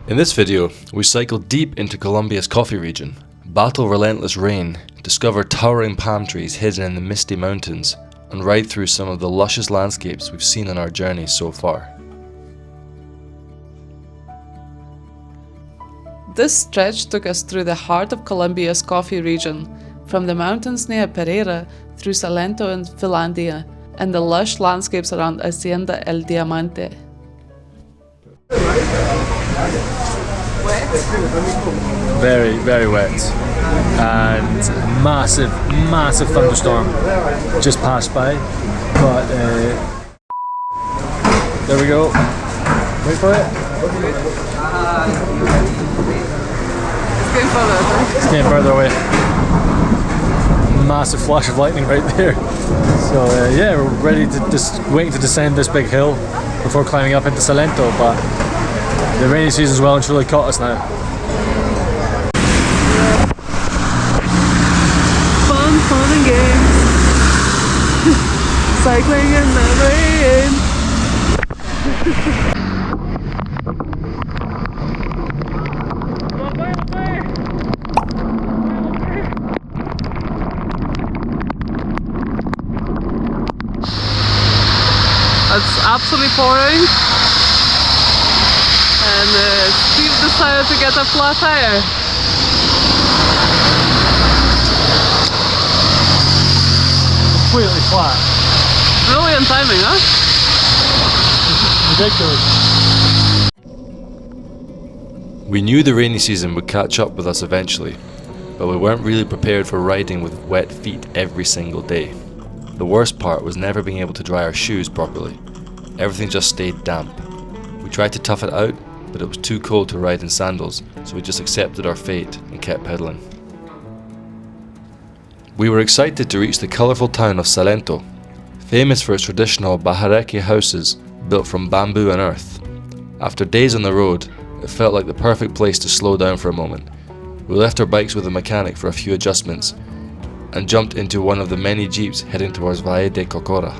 In this video, we cycle deep into Colombia's coffee region, battle relentless rain, discover towering palm trees hidden in the misty mountains, and ride through some of the luscious landscapes we've seen on our journey so far. This stretch took us through the heart of Colombia's coffee region, from the mountains near Pereira through Salento and Filandia, and the lush landscapes around Hacienda El Diamante. Very, very wet, and massive thunderstorm just passed by, but there we go. Wait for it. It's getting further, I think. It's getting further away. Massive flash of lightning right there. So yeah, we're ready to waiting to descend this big hill before climbing up into Salento, but the rainy season's well and truly caught us now. Fun and games. Cycling in the rain. It's absolutely pouring, and Steve decided to get a flat tire. Completely flat. Brilliant timing, huh? Ridiculous. We knew the rainy season would catch up with us eventually, but we weren't really prepared for riding with wet feet every single day. The worst part was never being able to dry our shoes properly. Everything just stayed damp. We tried to tough it out, but it was too cold to ride in sandals, so we just accepted our fate and kept pedaling. We were excited to reach the colourful town of Salento, famous for its traditional bajareke houses built from bamboo and earth. After days on the road, it felt like the perfect place to slow down for a moment. We left our bikes with a mechanic for a few adjustments and jumped into one of the many jeeps heading towards Valle de Cocora.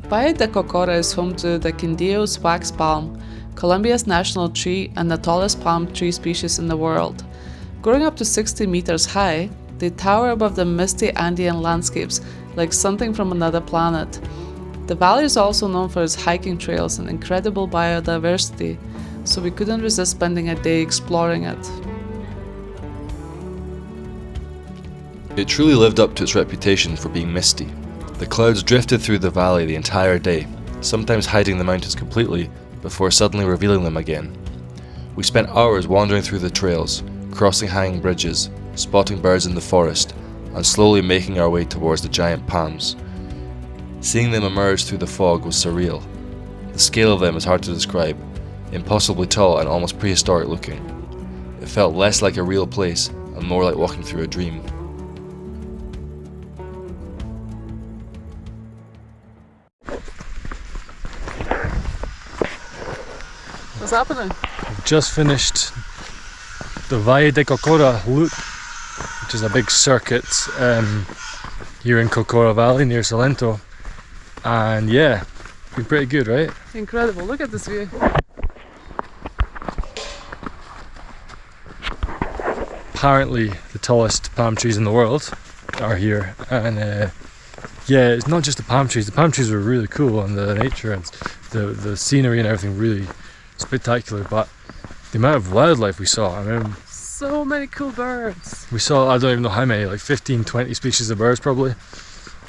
Valle de Cocora is home to the Quindío's wax palm, Colombia's national tree and the tallest palm tree species in the world. Growing up to 60 meters high, they tower above the misty Andean landscapes like something from another planet. The valley is also known for its hiking trails and incredible biodiversity, so we couldn't resist spending a day exploring it. It truly lived up to its reputation for being misty. The clouds drifted through the valley the entire day, sometimes hiding the mountains completely before suddenly revealing them again. We spent hours wandering through the trails, crossing hanging bridges, spotting birds in the forest, and slowly making our way towards the giant palms. Seeing them emerge through the fog was surreal. The scale of them is hard to describe, impossibly tall and almost prehistoric looking. It felt less like a real place and more like walking through a dream. What's happening? We've just finished the Valle de Cocora loop, which is a big circuit here in Cocora Valley near Salento, and yeah, been pretty good, right? Incredible, look at this view. Apparently the tallest palm trees in the world are here, and yeah, it's not just the palm trees were really cool, and the nature and the scenery and everything really spectacular, but the amount of wildlife we saw, I mean, So many cool birds. we saw, I don't even know how many, like 15, 20 species of birds probably.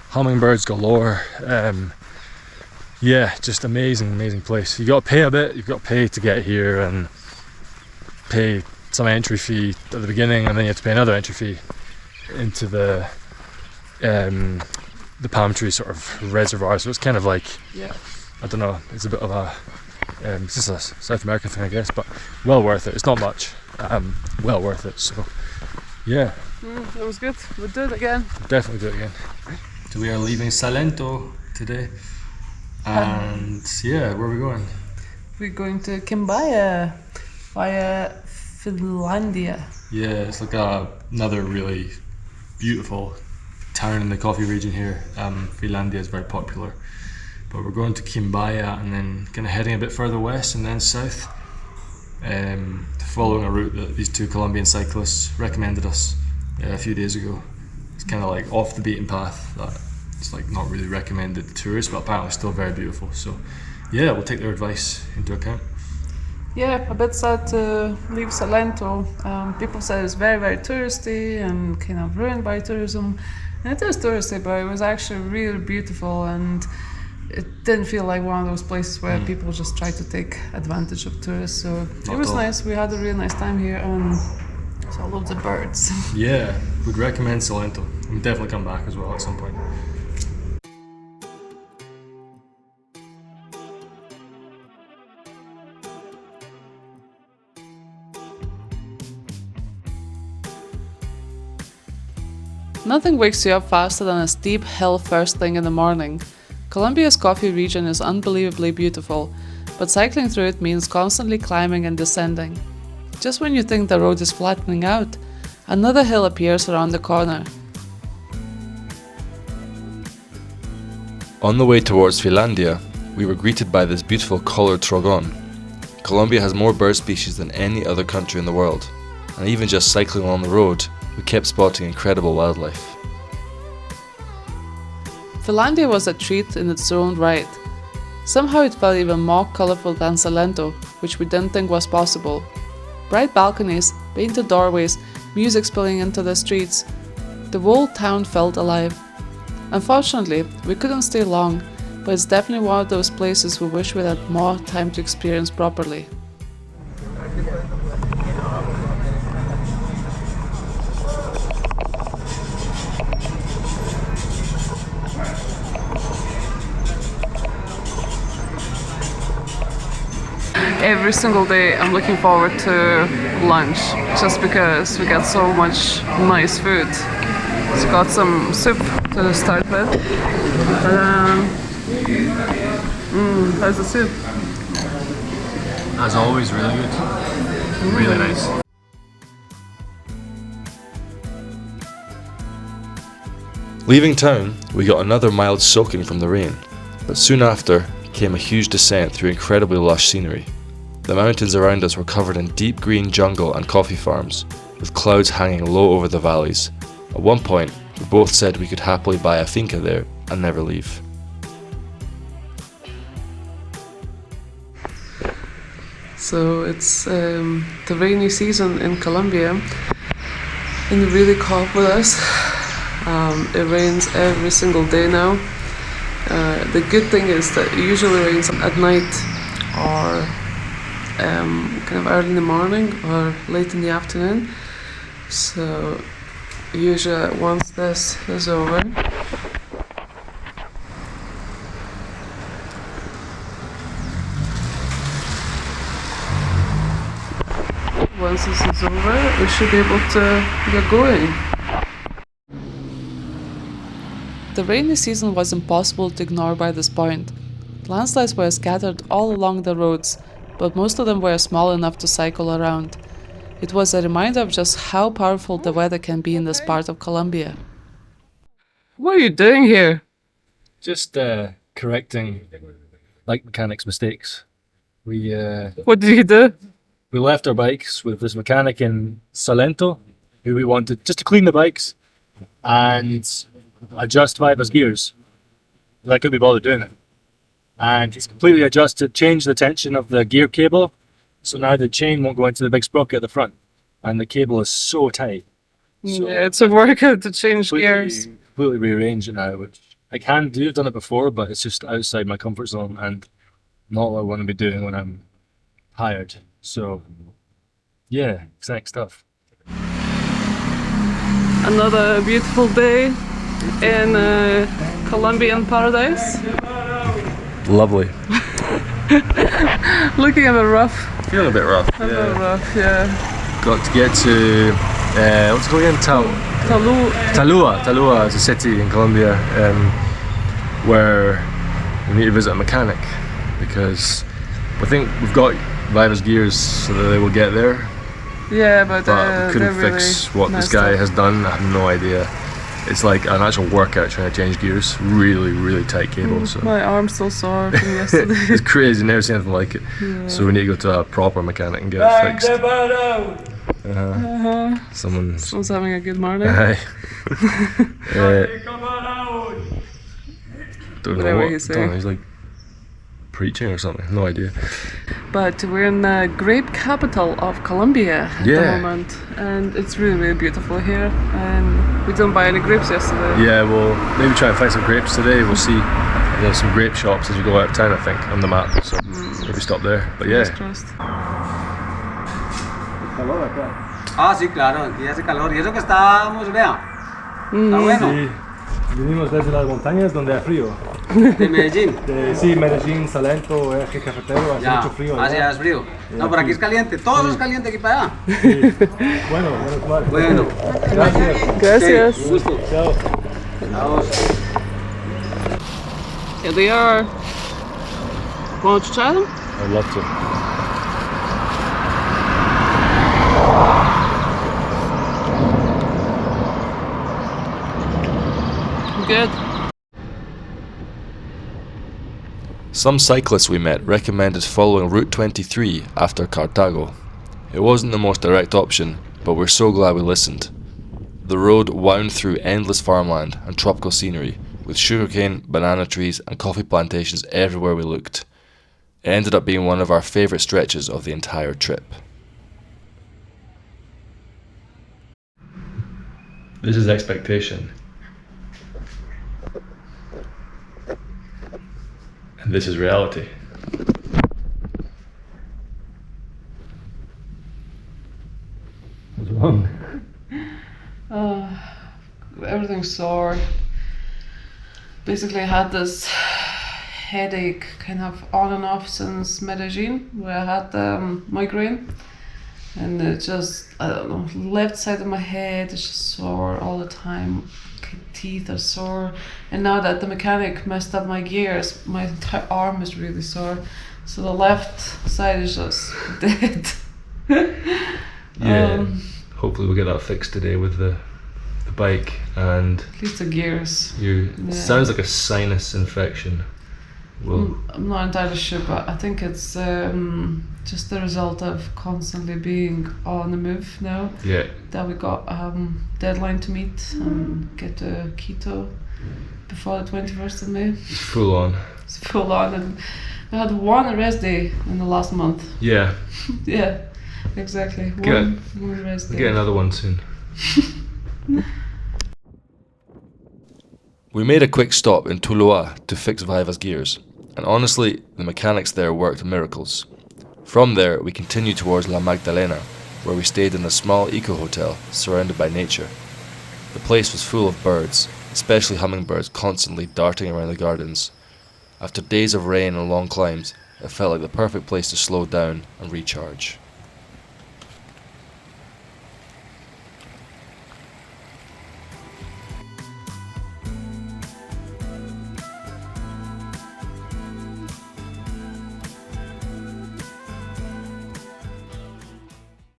Hummingbirds galore. Yeah, just amazing place. You got to pay a bit, you've got to pay to get here and pay some entry fee at the beginning, and then you have to pay another entry fee into the palm tree sort of reservoir. So it's kind of like, Yeah. I don't know, it's a bit of a it's just a South American thing, I guess, but well worth it. It's not much, well worth it. So yeah, It was good. We'll do it again. definitely do it again. So we are leaving Salento today, and yeah, where are we going? We're going to Quimbaya via Filandia. Yeah, it's like another really beautiful town in the coffee region here. Filandia is very popular but we're going to Quimbaya and then kind of heading a bit further west and then south, following a route that these two Colombian cyclists recommended us a few days ago. It's kind of like off the beaten path that it's like not really recommended to tourists, but apparently still very beautiful. So yeah, we'll take their advice into account. Yeah, a bit sad to leave Salento. People said it's very, very touristy and kind of ruined by tourism. And it is touristy, but it was actually really beautiful, and it didn't feel like one of those places where people just try to take advantage of tourists. So it was nice. We had a really nice time here and saw loads of birds. Yeah, would recommend Salento. We'll definitely come back as well at some point. Nothing wakes you up faster than a steep hill first thing in the morning. Colombia's coffee region is unbelievably beautiful, but cycling through it means constantly climbing and descending. Just when you think the road is flattening out, another hill appears around the corner. On the way towards Filandia, we were greeted by this beautiful collared trogon. Colombia has more bird species than any other country in the world, and even just cycling along the road, we kept spotting incredible wildlife. Filandia was a treat in its own right. Somehow it felt even more colorful than Salento, which we didn't think was possible. Bright balconies, painted doorways, music spilling into the streets. The whole town felt alive. Unfortunately, we couldn't stay long, but it's definitely one of those places we wish we had more time to experience properly. Every single day I'm looking forward to lunch, just because we get so much nice food. So got some soup to start with. How's the soup? As always, really good. Really nice. Leaving town, we got another mild soaking from the rain, but soon after came a huge descent through incredibly lush scenery. The mountains around us were covered in deep green jungle and coffee farms, with clouds hanging low over the valleys. At one point, we both said we could happily buy a finca there and never leave. So it's the rainy season in Colombia, and really cold with us. It rains every single day now. The good thing is that it usually rains at night or kind of early in the morning or late in the afternoon. So usually once this is over, once this is over, we should be able to get going. The rainy season was impossible to ignore by this point. Landslides were scattered all along the roads, but most of them were small enough to cycle around. It was a reminder of just how powerful the weather can be in this part of Colombia. What are you doing here? Just correcting bike mechanics' mistakes. What did you do? We left our bikes with this mechanic in Salento, who we wanted just to clean the bikes and adjust Viva's gears. I couldn't be bothered doing it. And he's completely adjusted, changed the tension of the gear cable, so now the chain won't go into the big sprocket at the front, and the cable is so tight. So Yeah, it's a workout to change gears. Completely rearrange it now, which I can do. I've done it before, but it's just outside my comfort zone and not what I want to be doing when I'm tired. So, yeah, exciting stuff. Another beautiful day in Colombian paradise. Lovely. Looking a bit rough. Feeling a bit rough. A bit rough, yeah. Got to get to, what's it called again? Talua is a city in Colombia where we need to visit a mechanic because I think we've got Viva's gears so that they will get there. Yeah, but we couldn't they're fix really what this guy has done. I have no idea. it's like an actual workout trying to change gears. Really tight cable. So My arm's so sore from yesterday. it's crazy. Never seen anything like it. Yeah. So we need to go to a proper mechanic and get it fixed. Someone's having a good morning. Aye. Don't know Whatever what. he's Don't know, saying. he's like preaching or something. No idea. But we're in the Grape Capital of Colombia at the moment, and it's really beautiful here. And we didn't buy any grapes yesterday. Yeah, we'll maybe try and find some grapes today. We'll see. There's some grape shops as you go out of town, I think, on the map. So maybe stop there. But yeah. Ah, sí, claro, aquí hace calor. Y eso que estamos, vea. Está bueno. Sí, vinimos desde las montañas donde hay frío. De Medellín. Sí, Medellín, Salento, Eje Cafetero, hace Ya, mucho frío. hace allá. es frío. No, por aquí es caliente. Todo es caliente aquí para allá. Sí. Bueno, vale. Bueno. Gracias. Un gusto. Chao. Vamos. Here they are. Want to try them? I'd love to. Good. Some cyclists we met recommended following Route 23 after Cartago. It wasn't the most direct option, but we're so glad we listened. The road wound through endless farmland and tropical scenery, with sugarcane, banana trees and coffee plantations everywhere we looked. It ended up being one of our favourite stretches of the entire trip. This is expectation. And this is reality. What's wrong? Everything's sore. Basically, I had this headache kind of on and off since Medellin, where I had migraine. And it just, I don't know, left side of my head is just sore all the time. Teeth are sore. And now that the mechanic messed up my gears, my entire arm is really sore. So the left side is just dead. Yeah. Hopefully we'll get that fixed today with the bike, and At least the gears. sounds like a sinus infection. I'm not entirely sure, but I think it's just the result of constantly being on the move now. Yeah. That we got deadline to meet and get to Quito before the 21st of May. It's full on. It's full on, and I had one rest day in the last month. Yeah. Yeah, exactly. Good. One rest day. We'll get another one soon. We made a quick stop in Tuluá to fix Viva's gears, and honestly, the mechanics there worked miracles. From there, we continued towards La Magdalena, where we stayed in a small eco-hotel surrounded by nature. The place was full of birds, especially hummingbirds constantly darting around the gardens. After days of rain and long climbs, it felt like the perfect place to slow down and recharge.